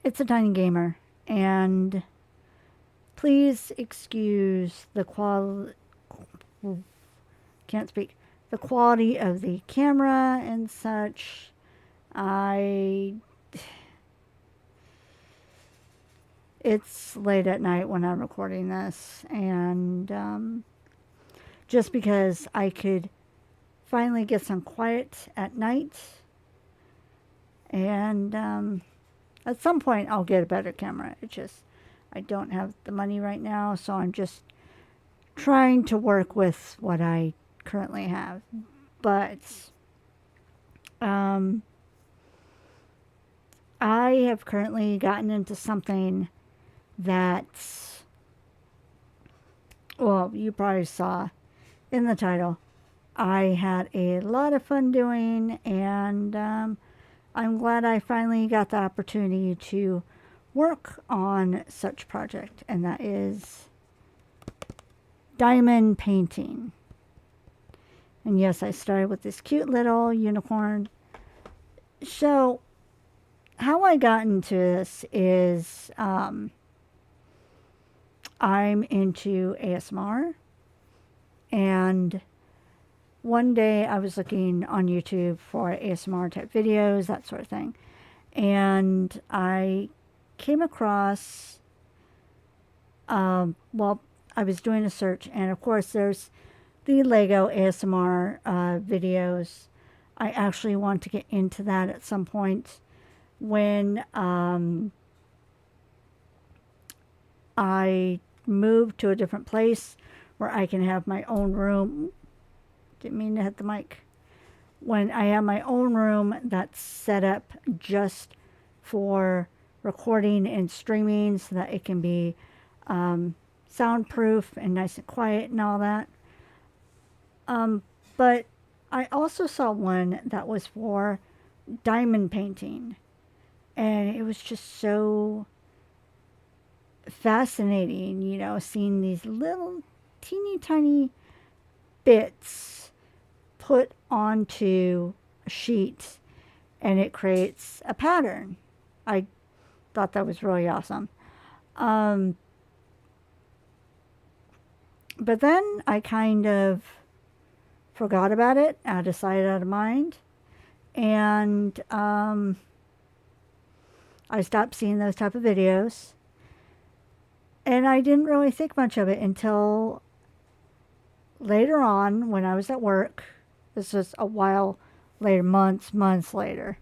it's a tiny gamer, and please excuse the can't speak, the quality of the camera and such. I It's late at night when I'm recording this, and just because I could finally get some quiet at night, and at some point I'll get a better camera. It's just I don't have the money right now, so I'm just trying to work with what I currently have. But um, I have currently gotten into something that, well, you probably saw in the title. I had a lot of fun doing, and I'm glad I finally got the opportunity to work on such project, and that is diamond painting. And yes, I started with this cute little unicorn. So, how I got into this is I'm into ASMR, and one day I was looking on YouTube for ASMR type videos, that sort of thing, and I came across, well, I was doing a search, and of course, there's the Lego ASMR videos. I actually want to get into that at some point when I move to a different place where I can have my own room. Didn't mean to hit the mic. When I have my own room that's set up just for recording and streaming so that it can be soundproof and nice and quiet and all that. But I also saw one that was for diamond painting, and it was just so fascinating, seeing these little teeny tiny bits put onto a sheet and it creates a pattern. I thought that was really awesome. Um, but then I kind of forgot about it, out of sight, out of mind, and I stopped seeing those type of videos. And I didn't really think much of it until later on when I was at work. This was a while later, months later.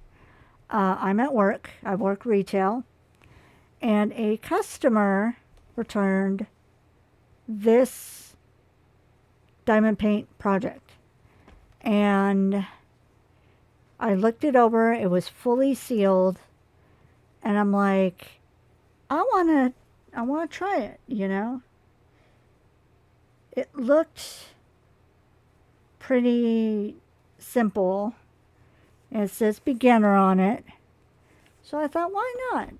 I'm at work. I work retail. And a customer returned this diamond paint project. And I looked it over. It was fully sealed. And I'm like, I want to try it. It looked pretty simple. And it says beginner on it. So I thought, why not?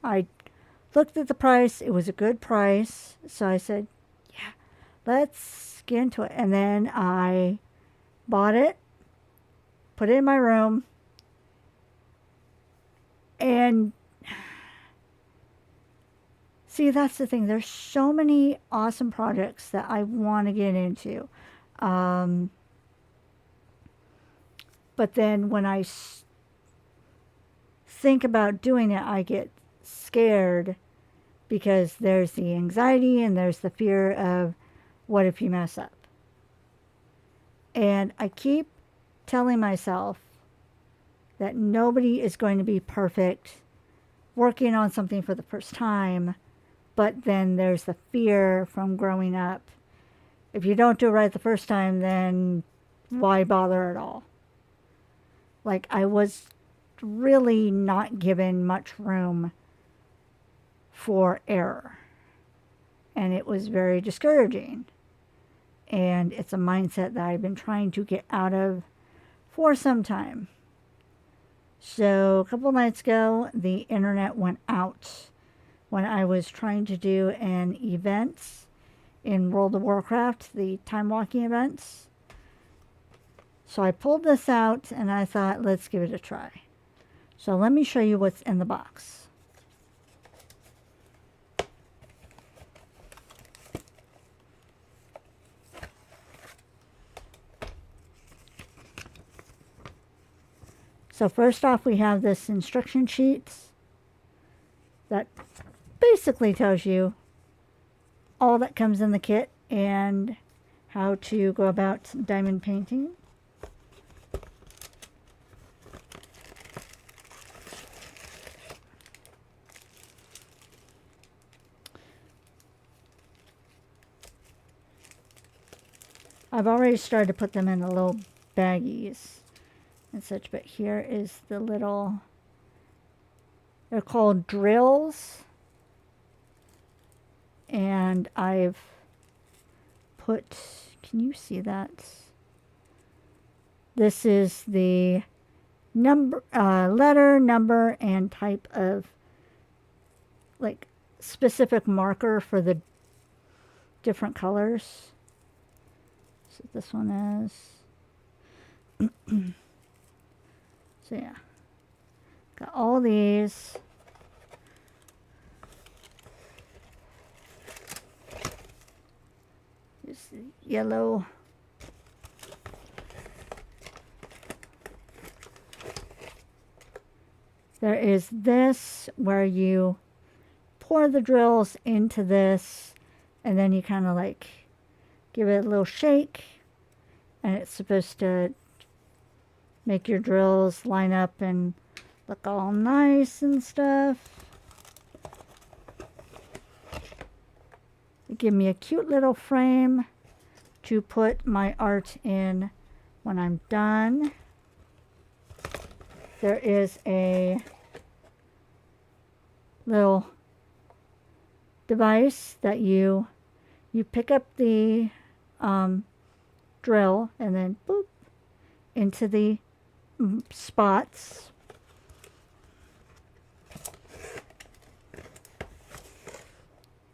I looked at the price. It was a good price. So I said, yeah, let's get into it. And then I bought it, put it in my room, and see, that's the thing. There's so many awesome projects that I want to get into. Um, but then when think about doing it, I get scared because there's the anxiety and there's the fear of what if you mess up. And I keep telling myself that nobody is going to be perfect working on something for the first time, but then there's the fear from growing up. If you don't do it right the first time, then why bother at all? Like, I was really not given much room for error. And it was very discouraging. And it's a mindset that I've been trying to get out of for some time. So, a couple nights ago, the internet went out when I was trying to do an event in World of Warcraft, the time walking events. So I pulled this out and I thought, let's give it a try. So let me show you what's in the box. So first off, we have this instruction sheet that basically tells you all that comes in the kit and how to go about diamond painting. I've already started to put them in the little baggies and such, but here is the little, they're called drills, and I've put, can you see that? This is the number, letter, number, and type of like specific marker for the different colors. So this one is. So yeah, got all these. Here's the yellow. There is this where you pour the drills into this, and then you kind of like give it a little shake, and it's supposed to make your drills line up and look all nice and stuff. Give me a cute little frame to put my art in when I'm done. There is a little device that you pick up the drill and then boop into the spots.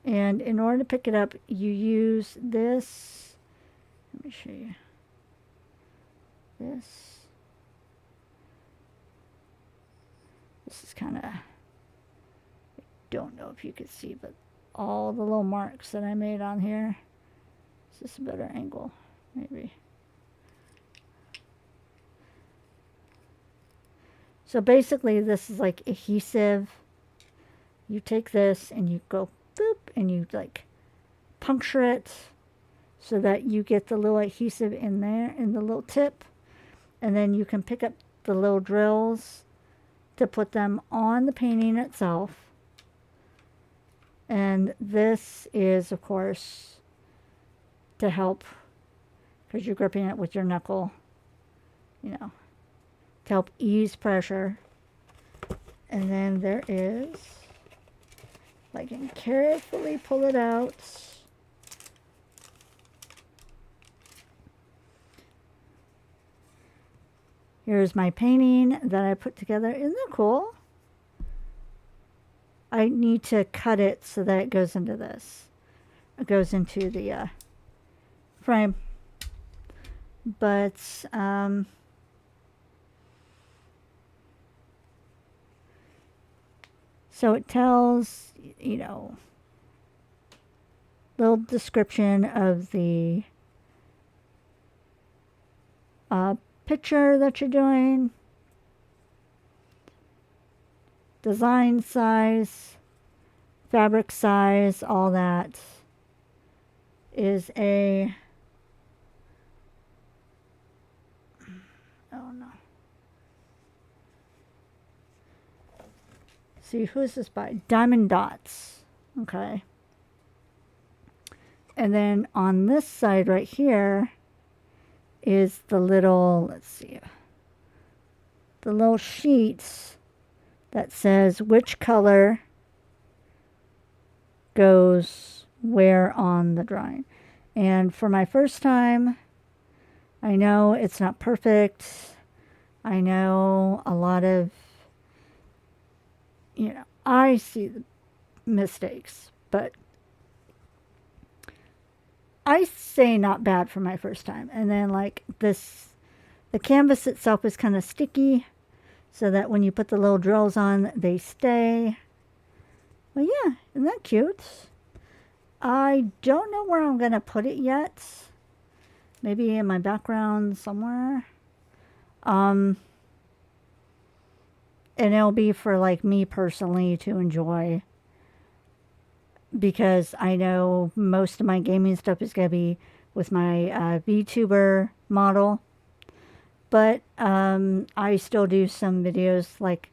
And in order to pick it up, you use this. Let me show you. This is kind of, I don't know if you could see, but all the little marks that I made on here. Is this a better angle? Maybe. So basically this is like adhesive. You take this and you go boop and you like puncture it so that you get the little adhesive in there in the little tip, and then you can pick up the little drills to put them on the painting itself. And this is of course to help, because you're gripping it with your knuckle, you know, to help ease pressure. And then there is, if I can carefully pull it out, here's my painting that I put together. Isn't that cool? I need to cut it so that it goes into this. It goes into the frame. But so it tells, you know, little description of the picture that you're doing, design size, fabric size, all that is a, oh no. See, who's this by? Diamond Dots. Okay. And then on this side right here is the little, let's see, the little sheets that says which color goes where on the drawing. And for my first time, I know it's not perfect. I know a lot of, you know, I see the mistakes, but I say not bad for my first time. And then like this, the canvas itself is kind of sticky, so that when you put the little drills on, they stay. Well, yeah, isn't that cute? I don't know where I'm going to put it yet. Maybe in my background somewhere. and it'll be for like me personally to enjoy, because I know most of my gaming stuff is going to be with my VTuber model. But I still do some videos, like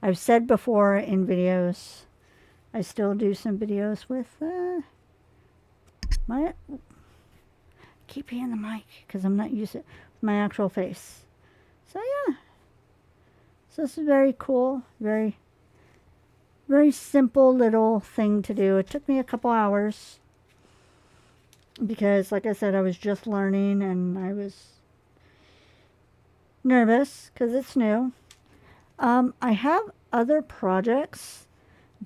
I've said before in videos. I still do some videos with my. Keep hitting the mic because I'm not used to my actual face. So yeah. So this is very cool. Very, very simple little thing to do. It took me a couple hours because, like I said, I was just learning and I was nervous because it's new. I have other projects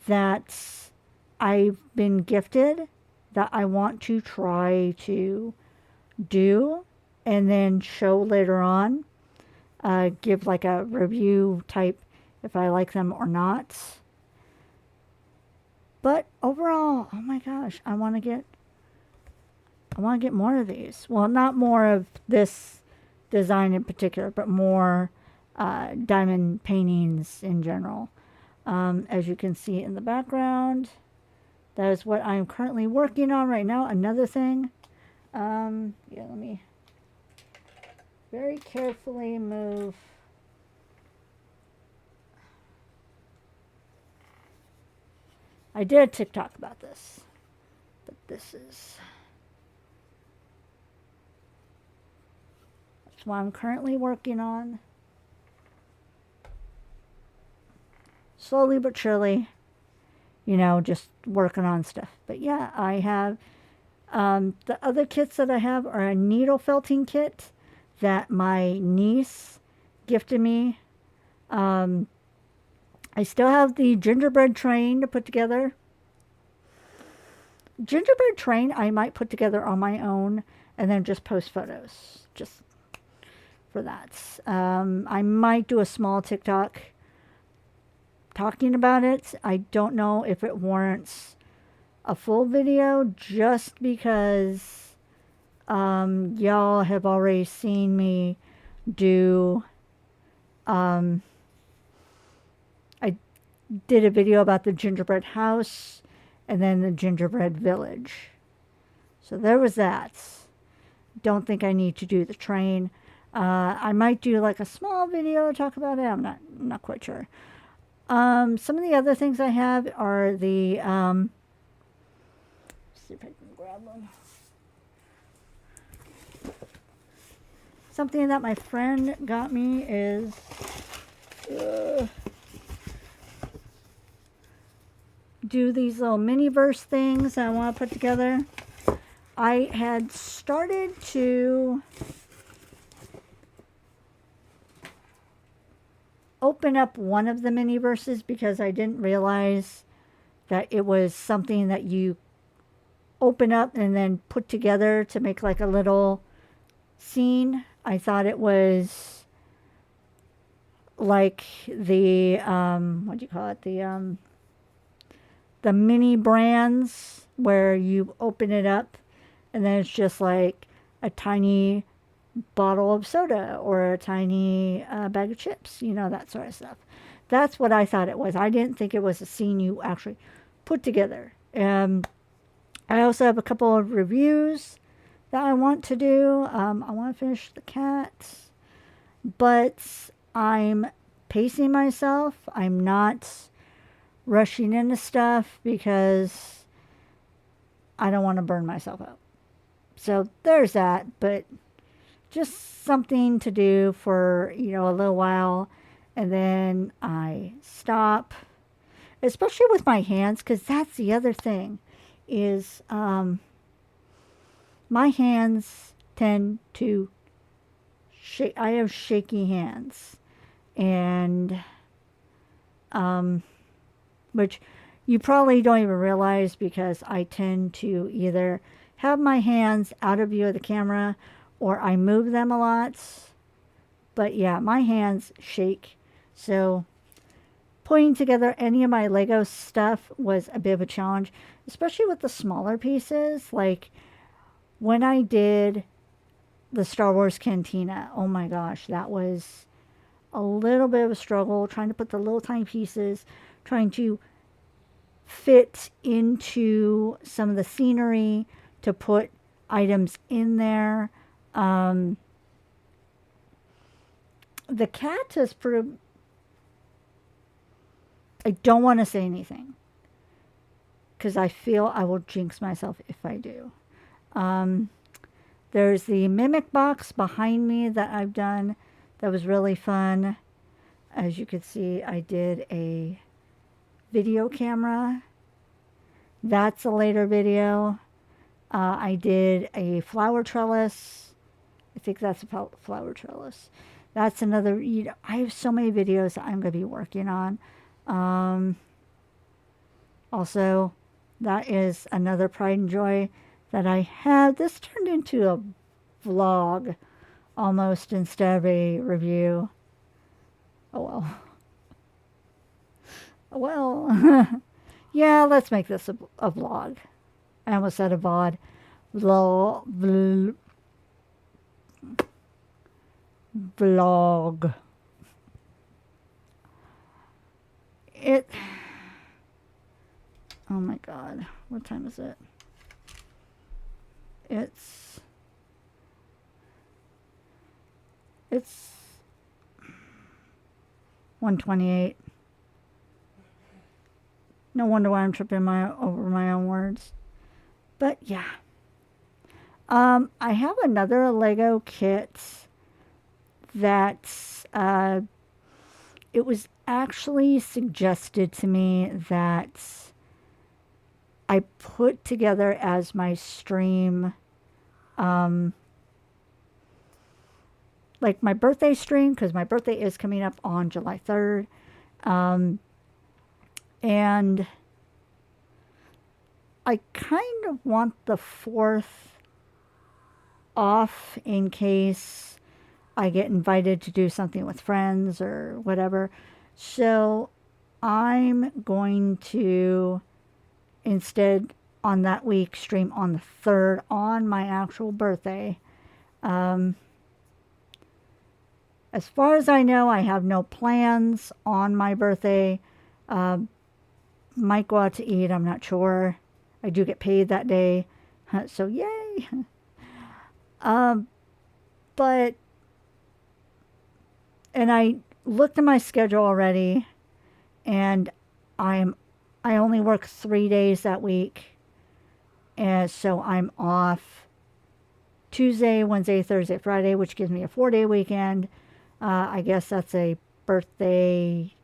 that I've been gifted that I want to try to do and then show later on. Give like a review type if I like them or not. But overall, oh my gosh, I want to get more of these. Well, not more of this design in particular, but more diamond paintings in general. As you can see in the background, that is what I'm currently working on right now. Another thing, yeah, let me very carefully move. I did a TikTok about this, but that's what I'm currently working on. Slowly but surely, just working on stuff. But yeah, I have the other kits that I have are a needle felting kit that my niece gifted me. I still have the gingerbread train to put together. Gingerbread train I might put together on my own and then just post photos just for that. I might do a small TikTok talking about it. I don't know if it warrants a full video just because y'all have already seen me do I did a video about the gingerbread house and then the gingerbread village. So there was that. Don't think I need to do the train. I might do like a small video to talk about it. I'm not quite sure. Some of the other things I have are the let's see if I can grab them. Something that my friend got me is do these little mini verse things I want to put together. I had started to open up one of the mini verses because I didn't realize that it was something that you open up and then put together to make like a little scene. I thought it was like the what do you call it, the mini brands where you open it up and then it's just like a tiny bottle of soda or a tiny bag of chips, that sort of stuff. That's what I thought it was. I didn't think it was a scene you actually put together. I also have a couple of reviews that I want to do. I want to finish the cat, but I'm pacing myself. I'm not rushing into stuff because I don't want to burn myself out. So there's that, but just something to do for, a little while and then I stop, especially with my hands, because that's the other thing is my hands tend to shake. I have shaky hands, and which you probably don't even realize because I tend to either have my hands out of view of the camera or I move them a lot. But yeah, my hands shake. So putting together any of my Lego stuff was a bit of a challenge, especially with the smaller pieces. Like when I did the Star Wars Cantina, oh my gosh, that was a little bit of a struggle trying to put the little tiny pieces, trying to fit into some of the scenery to put items in there. Um, the cat has proved. I don't want to say anything because I feel I will jinx myself if I do. Um, there's the mimic box behind me that I've done that was really fun. As you can see, I did a video camera. That's a later video. I did a flower trellis. I think that's a flower trellis. That's another, I have so many videos that I'm going to be working on. Um, Also, that is another pride and joy that I have. This turned into a vlog almost instead of a review. Oh well. Oh well. Yeah, let's make this a vlog. I almost said a VOD. Vlog. It. Oh my god. What time is it? It's 1:28. No wonder why I'm tripping over my own words. But yeah. I have another Lego kit that it was actually suggested to me that I put together as my stream, like my birthday stream, because my birthday is coming up on July 3rd. And I kind of want the 4th off in case I get invited to do something with friends or whatever. So I'm going to instead on that week stream on the 3rd on my actual birthday. As far as I know, I have no plans on my birthday. Might go out to eat, I'm not sure. I do get paid that day, so yay. But, and I looked at my schedule already, and I only work 3 days that week, and so I'm off Tuesday, Wednesday, Thursday, Friday, which gives me a 4-day weekend. I guess that's a birthday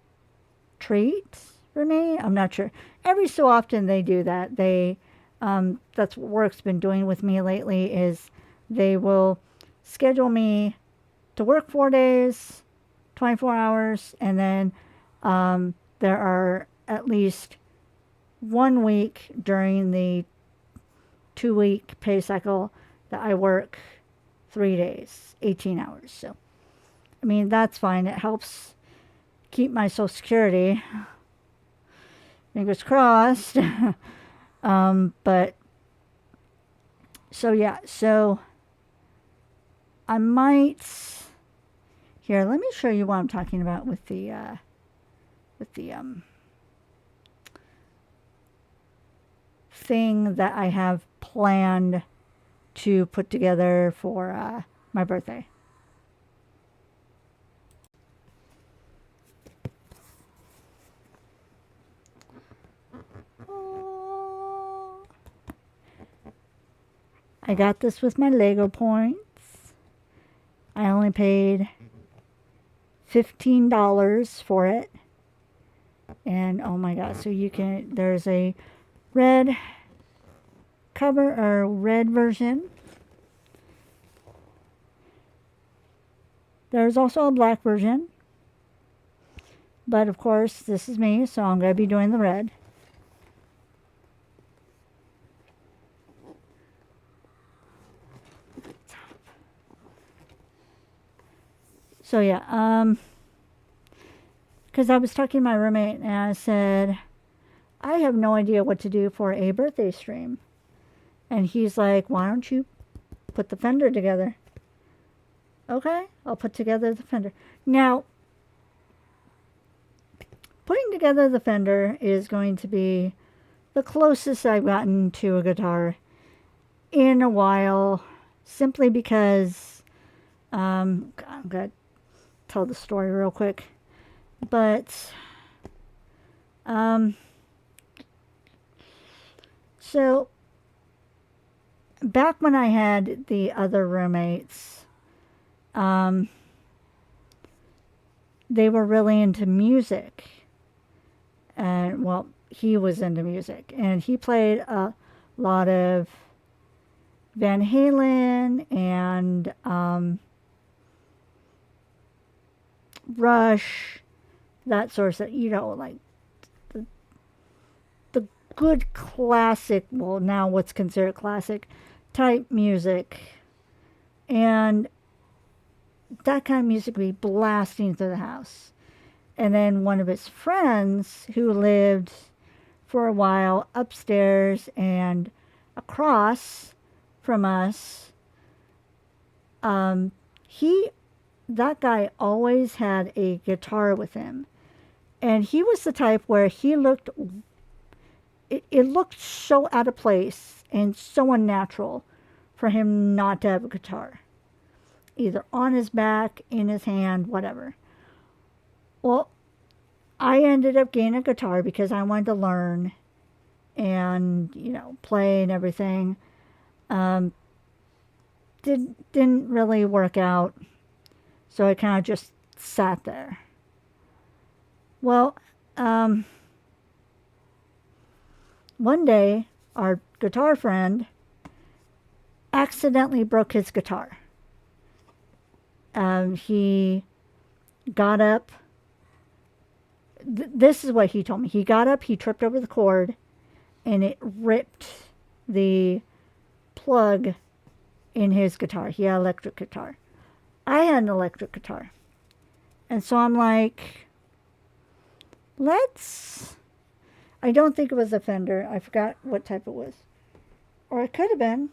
treat for me. I'm not sure. Every so often they do that. That's what work's been doing with me lately is they will schedule me to work 4 days, 24 hours, and then there are at least 1 week during the 2-week pay cycle that I work 3 days, 18 hours. So, I mean, that's fine. It helps keep my Social Security. Fingers crossed. But, so yeah, so I might, here, let me show you what I'm talking about with the thing that I have planned to put together for my birthday. I got this with my Lego points. I only paid $15 for it. And oh my god, so there's a red cover or red version. There's also a black version. But of course, this is me, so I'm going to be doing the red. So yeah, because I was talking to my roommate and I said, I have no idea what to do for a birthday stream. And he's like, why don't you put the fender together? Okay, I'll put together the fender. Now, putting together the Fender is going to be the closest I've gotten to a guitar in a while, simply because I'm going to tell the story real quick. But so back when I had the other roommates, they were really into music. And, well, he was into music. And he played a lot of Van Halen and Rush, that sort of stuff. You know, like the good classic, well, now what's considered classic type music. And that kind of music would be blasting through the house. And then one of his friends who lived for a while upstairs and across from us, he that guy always had a guitar with him. And he was the type where it looked so out of place and so unnatural for him not to have a guitar. Either on his back, in his hand, whatever. Well, I ended up getting a guitar because I wanted to learn and, play and everything. Didn't really work out, so I kind of just sat there. Well, one day, our guitar friend accidentally broke his guitar. He got up. This is what he told me. He got up, he tripped over the cord, and it ripped the plug in his guitar. He had an electric guitar. I had an electric guitar. And so I'm like, I don't think it was a Fender. I forgot what type it was. Or it could have been.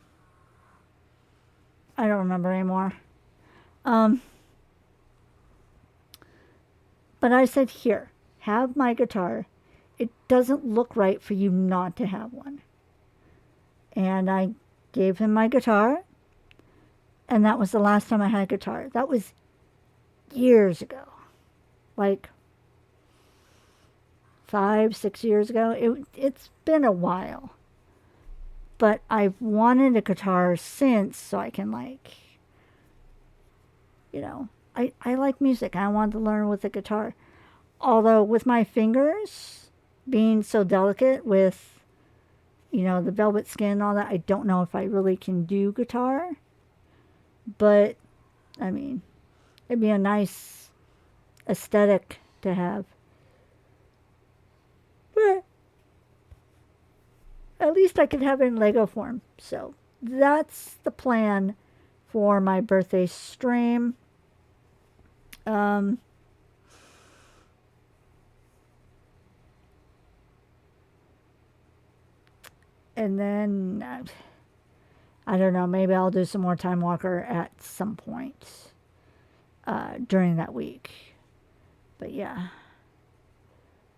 I don't remember anymore. But I said, here, have my guitar. It doesn't look right for you not to have one. And I gave him my guitar. And that was the last time I had a guitar. That was years ago. Like 5, 6 years ago. It's been a while. But I've wanted a guitar since, so I can I like music. I wanted to learn with a guitar. Although with my fingers being so delicate with, the velvet skin and all that, I don't know if I really can do guitar. But, I mean, it'd be a nice aesthetic to have. But at least I could have it in Lego form. So that's the plan for my birthday stream. And then, I don't know, maybe I'll do some more Time Walker at some point during that week. But yeah,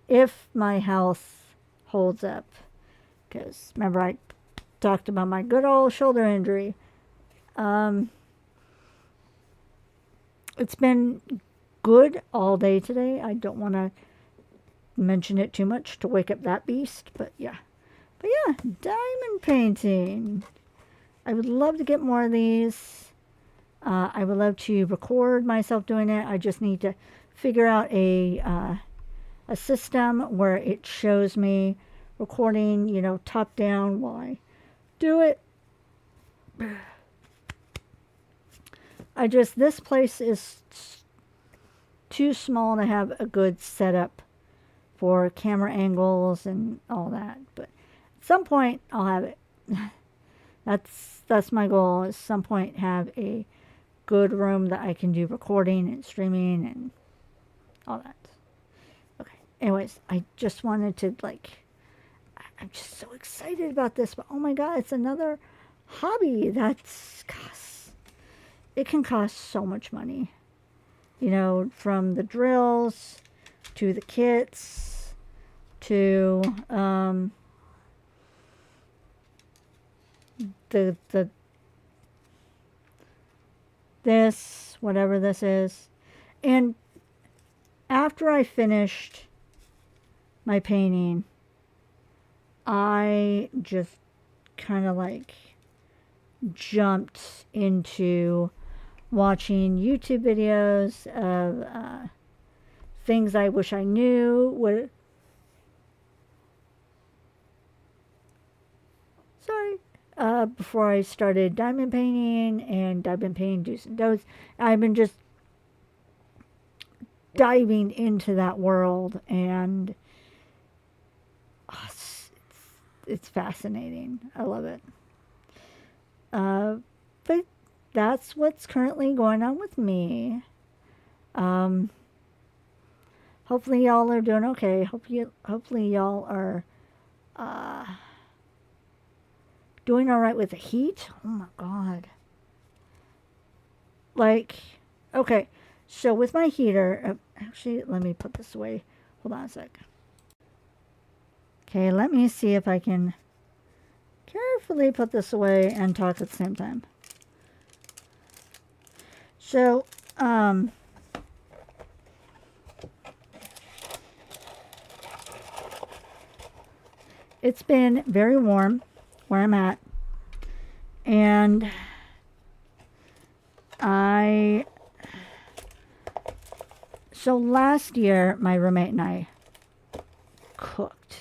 if my health holds up, because remember I talked about my good old shoulder injury. It's been good all day today. I don't want to mention it too much to wake up that beast, but yeah. But yeah, diamond painting. I would love to get more of these. I would love to record myself doing it. I just need to figure out a system where it shows me recording, top down while I do it. This place is too small to have a good setup for camera angles and all that. But at some point, I'll have it. That's my goal. At some point, have a good room that I can do recording and streaming and all that. Okay. Anyways, I just wanted to I'm just so excited about this. But oh my God, it's another hobby it can cost so much money. From the drills to the kits, to the this, whatever this is. And after I finished my painting, I just kind of like jumped into watching YouTube videos of things I wish I knew. Before I started diamond painting, and I've been painting do's and don'ts. I've been just diving into that world, and it's fascinating. I love it. But that's what's currently going on with me. Hopefully y'all are doing okay. Hopefully y'all are doing all right with the heat. Oh my god. Like, okay, so with my heater, actually, let me put this away. Hold on a sec. Okay, let me see if I can carefully put this away and talk at the same time. So, it's been very warm where I'm at, and so last year my roommate and I cooked.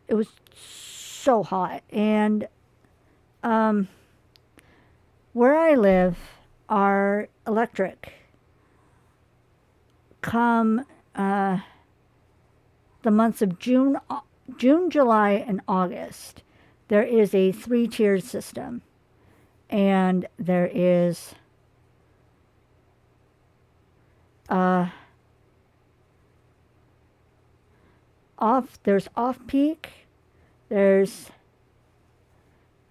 It was so hot, and where I live, our electric come the months of June, July, and August. There is a 3-tiered system, and there is there's off peak, there's,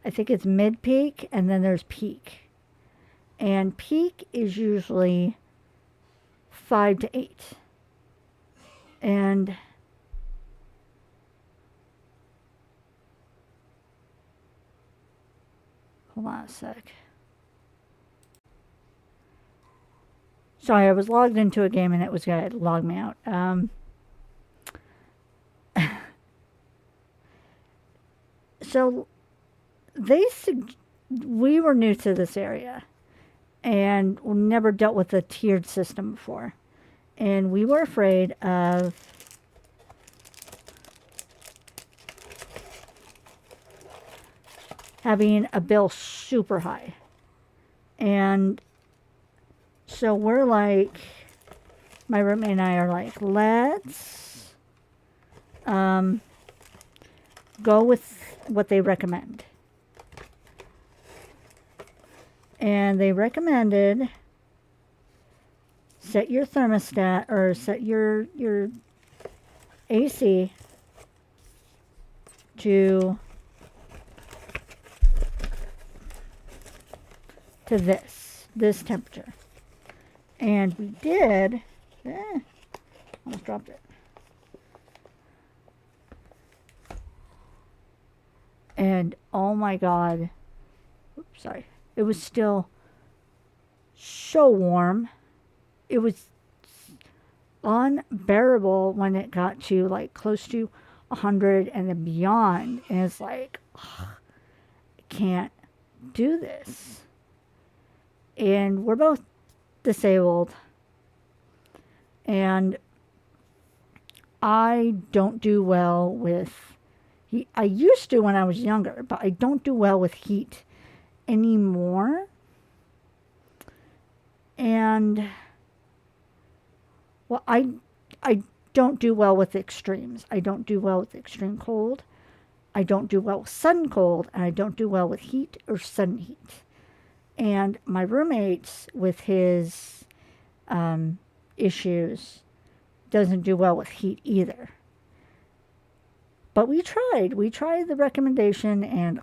I think it's mid peak, and then there's peak. And peak is usually 5 to 8. And hold on a sec. Sorry, I was logged into a game and it was going to log me out. So we were new to this area and never dealt with a tiered system before. And we were afraid of having a bill super high. And so we're like, my roommate and I are like, let's go with what they recommend. And they recommended set your thermostat, or set your AC to this temperature. And we did, almost dropped it. And oh my god, oops, sorry, it was still so warm. It was unbearable when it got to like close to 100 and then beyond. And it's like, ugh, I can't do this. And we're both disabled. And I don't do well with heat. I used to when I was younger, but I don't do well with heat anymore. And well, I don't do well with extremes. I don't do well with extreme cold. I don't do well with sudden cold, and I don't do well with heat or sudden heat. And my roommates, with his issues, doesn't do well with heat either. But we tried the recommendation, and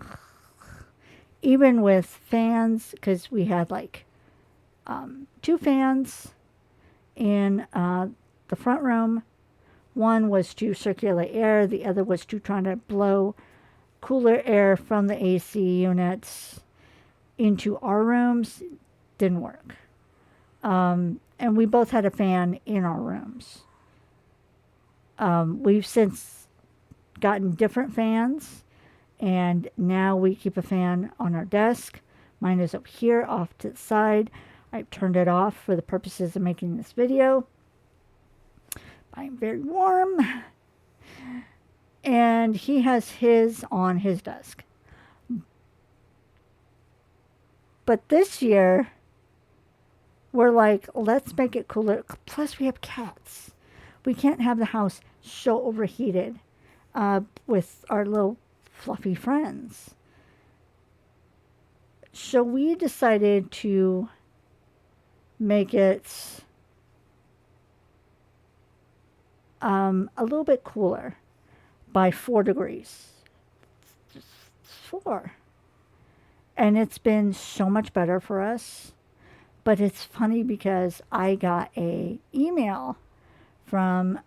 even with fans, because we had like 2 fans in the front room. One was to circulate air, the other was to try to blow cooler air from the AC units into our rooms. Didn't work. And we both had a fan in our rooms. We've since gotten different fans, and now we keep a fan on our desk. Mine is up here off to the side. I've turned it off for the purposes of making this video. I'm very warm. And he has his on his desk. But this year, we're like, let's make it cooler. Plus, we have cats. We can't have the house so overheated with our little fluffy friends. So we decided to make it a little bit cooler by 4 degrees. Just 4. And it's been so much better for us. But it's funny because I got a email from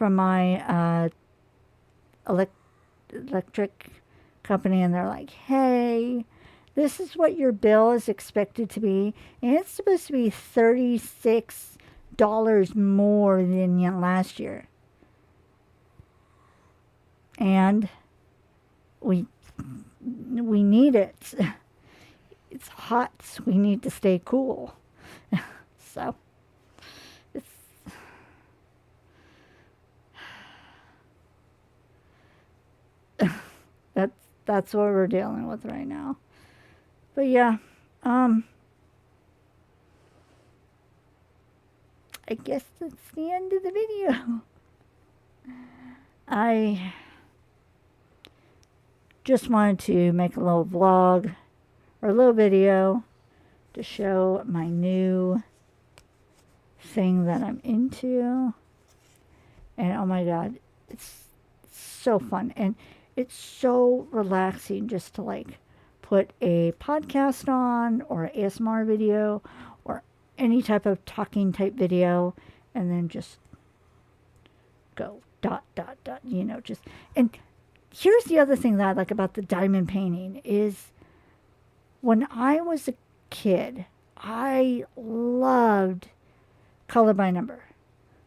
my electric company, and they're like, hey, this is what your bill is expected to be, and it's supposed to be $36 more than last year. And we need it. It's hot. We need to stay cool. So it's that's what we're dealing with right now. But yeah, I guess that's the end of the video. I just wanted to make a little vlog or a little video to show my new thing that I'm into. And oh my god, it's so fun. And it's so relaxing just to like put a podcast on or an ASMR video or any type of talking type video and then just go dot, dot, dot, just. And here's the other thing that I like about the diamond painting is when I was a kid, I loved color by number.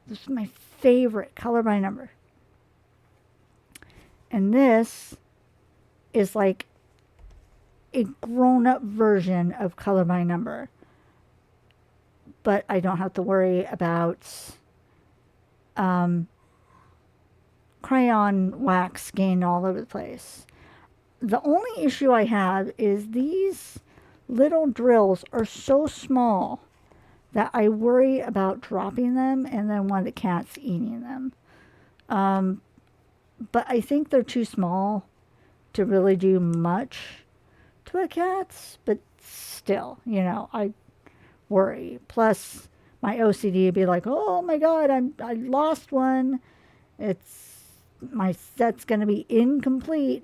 This is my favorite, color by number. And this is like a grown-up version of color by number. But I don't have to worry about crayon wax getting all over the place. The only issue I have is these little drills are so small that I worry about dropping them and then one of the cats eating them. But I think they're too small to really do much to a cat, but still, I worry. Plus, my OCD would be like, oh my god, I lost one. My set's going to be incomplete,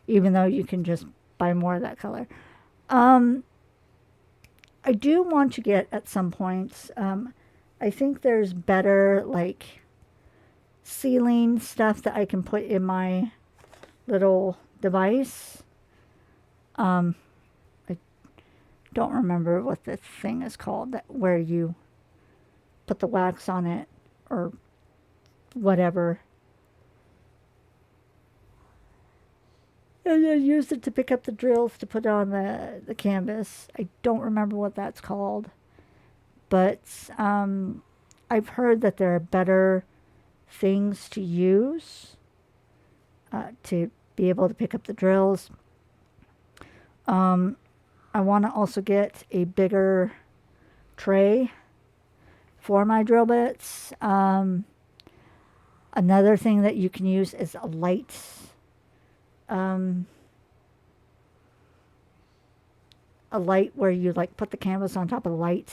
even though you can just buy more of that color. I do want to get at some point, I think there's better like ceiling stuff that I can put in my little device. I don't remember what the thing is called, that where you put the wax on it or whatever. And then use it to pick up the drills to put on the canvas. I don't remember what that's called. But I've heard that there are better things to use to be able to pick up the drills. I want to also get a bigger tray for my drill bits. Another thing that you can use is a light. A light where you like put the canvas on top of the light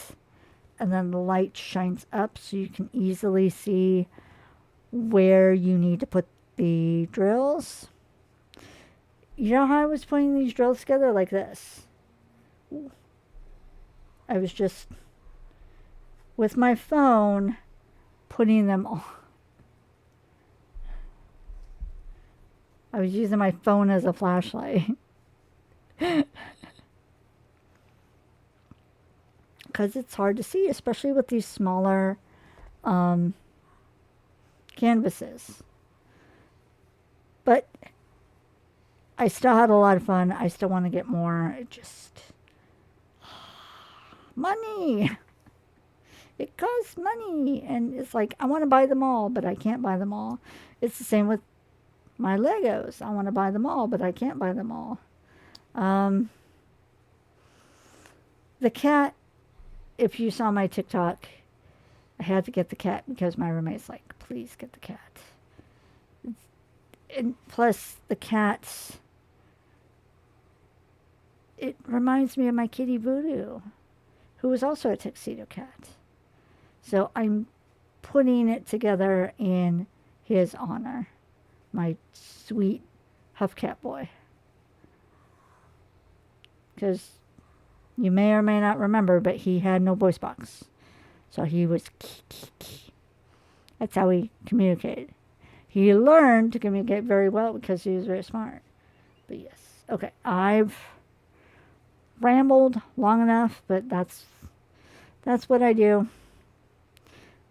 and then the light shines up so you can easily see where you need to put the drills. You know how I was putting these drills together like this? I was just with my phone, putting them on. I was using my phone as a flashlight. Because it's hard to see, especially with these smaller canvases. But I still had a lot of fun. I still want to get more. It just. Money! It costs money. And it's like, I want to buy them all, but I can't buy them all. It's the same with my Legos. I want to buy them all, but I can't buy them all. The cat, if you saw my TikTok, I had to get the cat because my roommate's like, please get the cat. And plus, the cat, it reminds me of my kitty Voodoo, who was also a tuxedo cat. So I'm putting it together in his honor, my sweet Huff Cat boy. Because you may or may not remember, but he had no voice box. So he was That's how he communicated. He learned to communicate very well because he was very smart. But yes. Okay, I've rambled long enough, but that's what I do.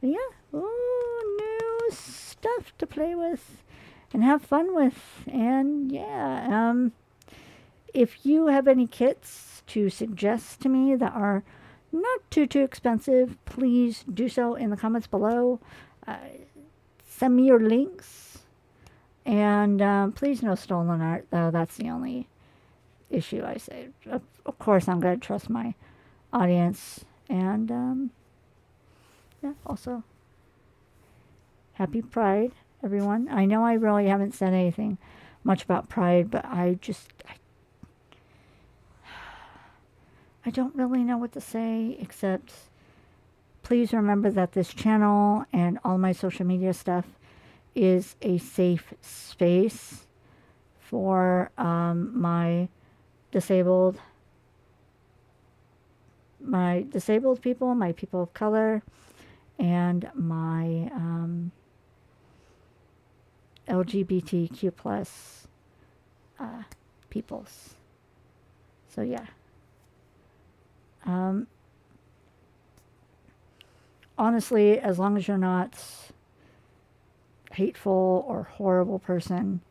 But yeah, new stuff to play with and have fun with. And yeah, if you have any kits to suggest to me that are not too expensive, please do so in the comments below. Send me your links. And please no stolen art, though. That's the only issue I say. Of course, I'm going to trust my audience. And yeah, also, happy Pride, everyone. I know I really haven't said anything much about Pride, but I don't really know what to say, except please remember that this channel and all my social media stuff is a safe space for my disabled people, my people of color, and my LGBTQ plus peoples. So yeah. Honestly, as long as you're not hateful or horrible person,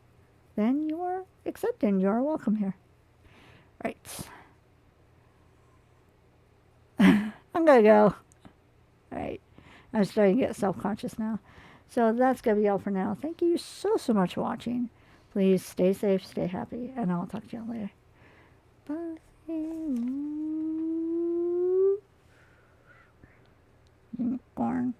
then you are accepted and you are welcome here. Right. I'm gonna go. Alright. I'm starting to get self-conscious now. So that's gonna be all for now. Thank you so much for watching. Please stay safe, stay happy, and I'll talk to you later. Bye. Unicorn.